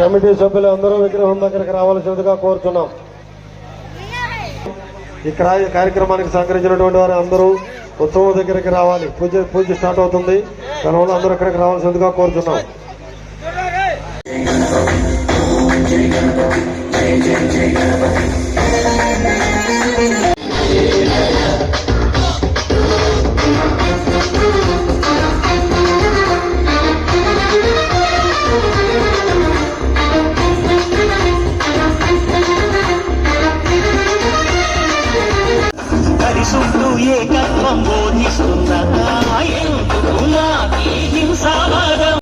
Committee సభ్యులు అందరూ విగ్రహం దగ్గరికి రావాల్సిందిగా కోరుతున్నాం. ఇక్కడ ఈ కార్యక్రమానికి సహకరించినటువంటి వారు అందరూ ఉత్సవం దగ్గరికి రావాలి. పూజ స్టార్ట్ అవుతుంది. దానివల్ల అందరూ ఇక్కడికి రావాల్సిందిగా కోరుతున్నాం. ఏకత్వం బోధిస్తున్న హింసావాదం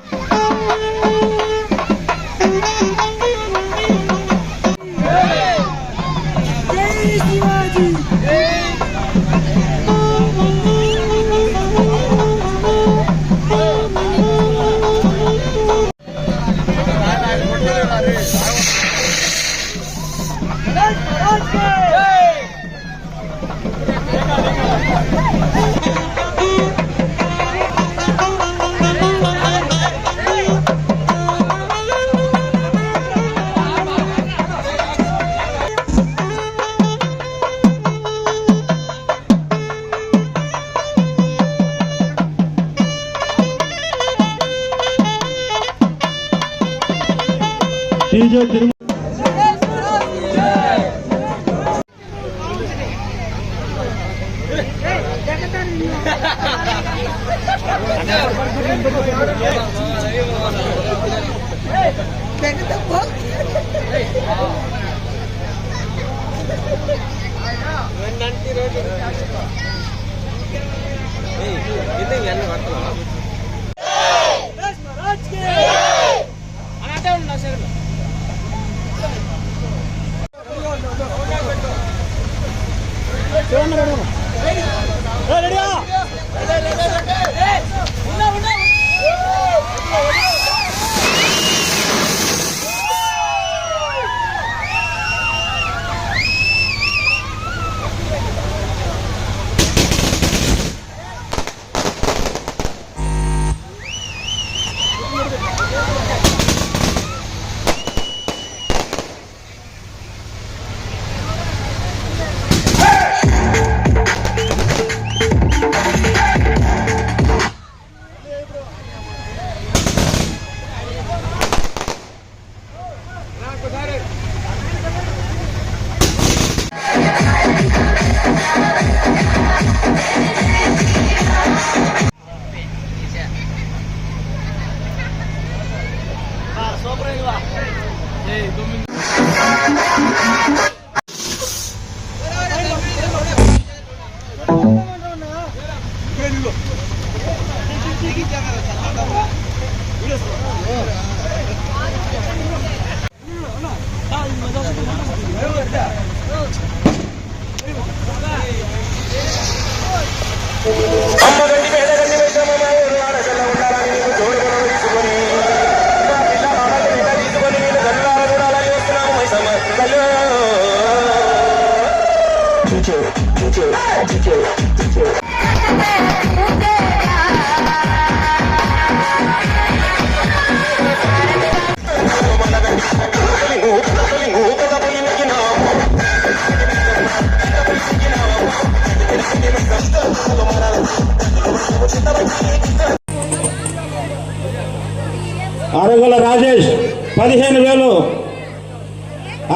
ఆరోగల రాజేష్ 15,000.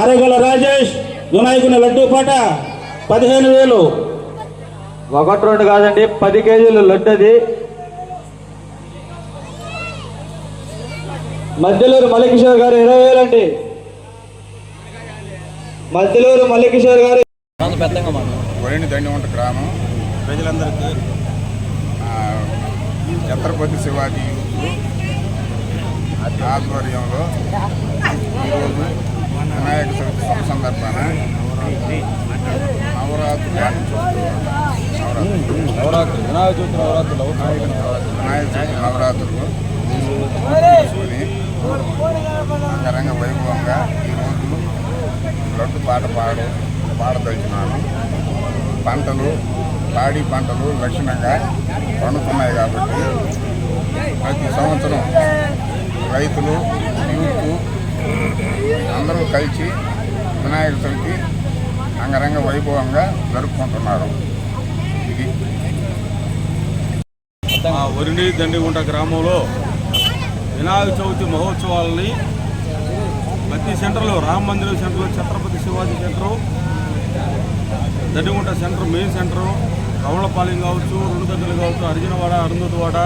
ఆరోగల రాజేష్ వినాయకుని లడ్డూ పాట 15,000. 1-2 కాదండి, 10 కేజీలు లడ్డు. అది మధ్యలూరు మల్లికిషోర్ గారు 20,000 అండి. మధ్యలూరు మల్లికిషోర్ గారు. దండివంట గ్రామం ప్రజలందరికీ ఛత్రపతి శివాజీ ఆధ్వర్యంలో ఈరోజు వినాయక చవితి శుభ సందర్భాన వినాయక చవితి నవరాత్రులు తీసుకుని అంగరంగ వైభవంగా ఈరోజు లడ్డు పాడదలిచినాను. పాడి పంటలు లక్షణంగా పండుతున్నాయి కాబట్టి ప్రతి సంవత్సరం రైతులు యూత్ కలిసి వినాయక చవితి అంగరంగ వైభవంగా జరుపుకుంటున్నారు. ఇది వరిని దండిగుంట గ్రామంలో వినాయక చవితి మహోత్సవాలని ప్రతి సెంటర్లో రామ మందిరం సెంటర్లో, Chhatrapati Shivaji centre, Dandigunta centre, main centre, Kamalapalem కావచ్చు, రెండు దగ్గరలు కావచ్చు, అర్జునవాడ, అరుంధతివాడ,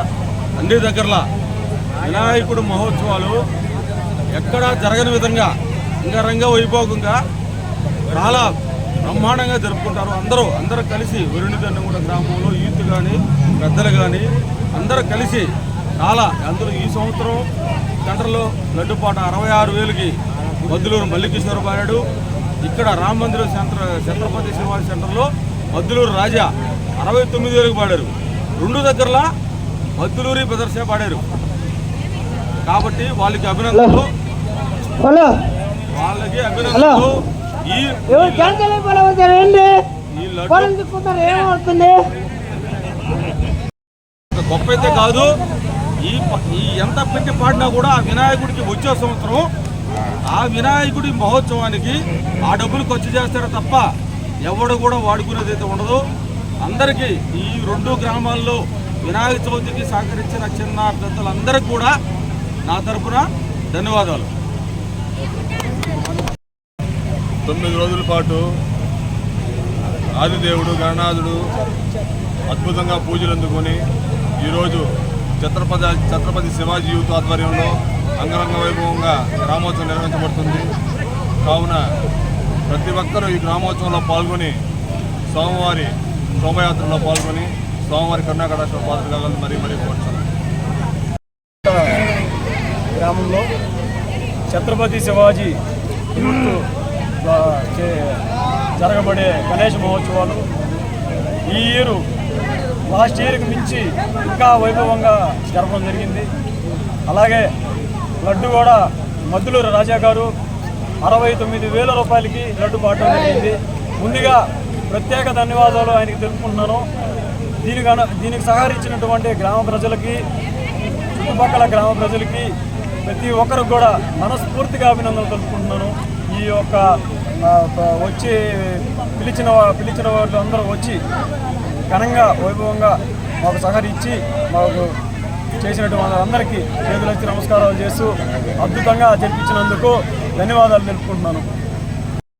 అన్ని దగ్గరలో వినాయకుడు మహోత్సవాలు ఎక్కడా జరగని విధంగా అంగరంగ వైభోగంగా చాలా బ్రహ్మాండంగా జరుపుకుంటారు. అందరూ కలిసి వరిని దండిగుంట గ్రామంలో యూత్ కానీ పెద్దలు కానీ అందరూ కలిసి అందరూ ఈ సంవత్సరం సెంటర్లో లడ్డుపాట 66,000కి మద్దులూరు మల్లికేశ్వర పాడాడు. ఇక్కడ రామ మందిరం ఛత్రపతి శివాజీ సెంటర్లో మద్దులూరు రాజా 69,000కి పాడారు. రెండు దగ్గరలా మద్దులూరి బ్రదర్సే పాడారు. కాబట్టి వాళ్ళకి అభినందనలు. ఈ గొప్ప అయితే కాదు, ఈ ఎంత పెట్టి పాడినా కూడా ఆ వినాయకుడికి వచ్చే సంవత్సరం ఆ వినాయకుడి మహోత్సవానికి ఆ డబ్బులు ఖర్చు చేస్తారో తప్ప ఎవడు కూడా వాడుకునేది అయితే ఉండదు. అందరికీ ఈ రెండు గ్రామాల్లో వినాయక చవితికి సహకరించిన చిన్న పెద్దలందరికీ కూడా నా తరఫున ధన్యవాదాలు. 9 రోజుల పాటు ఆదిదేవుడు గణనాథుడు అద్భుతంగా పూజలు అందుకొని ఈరోజు ఛత్రపతి శివాజీ యూత్ ఆధ్వర్యంలో అంగరంగ వైభవంగా గ్రామోత్సవం నిర్వహించబడుతుంది. కావున ప్రతి ఒక్కరూ ఈ గ్రామోత్సవంలో పాల్గొని స్వామివారి శోభయాత్రలో పాల్గొని స్వామివారి కరుణాకటాక్ష పాత్ర కావాలని మరీ కోరుతున్నాను. గ్రామంలో ఛత్రపతి శివాజీ యూత్ జరగబడే గణేష్ మహోత్సవాలు ఈ ఇయర్ లాస్ట్ ఇయర్కి మించి ఇంకా వైభవంగా జరపడం జరిగింది. అలాగే లడ్డు కూడా మద్దులూరు రాజా గారు 69,000 రూపాయలకి లడ్డు పాడడం జరిగింది. ముందుగా ప్రత్యేక ధన్యవాదాలు ఆయనకి తెలుపుకుంటున్నాను. దీనికి సహకరించినటువంటి గ్రామ ప్రజలకి, చుట్టుపక్కల గ్రామ ప్రజలకి, ప్రతి ఒక్కరికి కూడా మనస్ఫూర్తిగా అభినందనలు తెలుపుకుంటున్నాను. ఈ యొక్క వచ్చి పిలిచిన వాళ్ళు అందరూ వచ్చి ఘనంగా వైభవంగా మాకు సహకరించి మాకు చేసినటువంటి అందరికీ చేతులెత్తి నమస్కారాలు చేస్తూ అద్భుతంగా జరిపించినందుకు ధన్యవాదాలు తెలుపుకుంటున్నాను.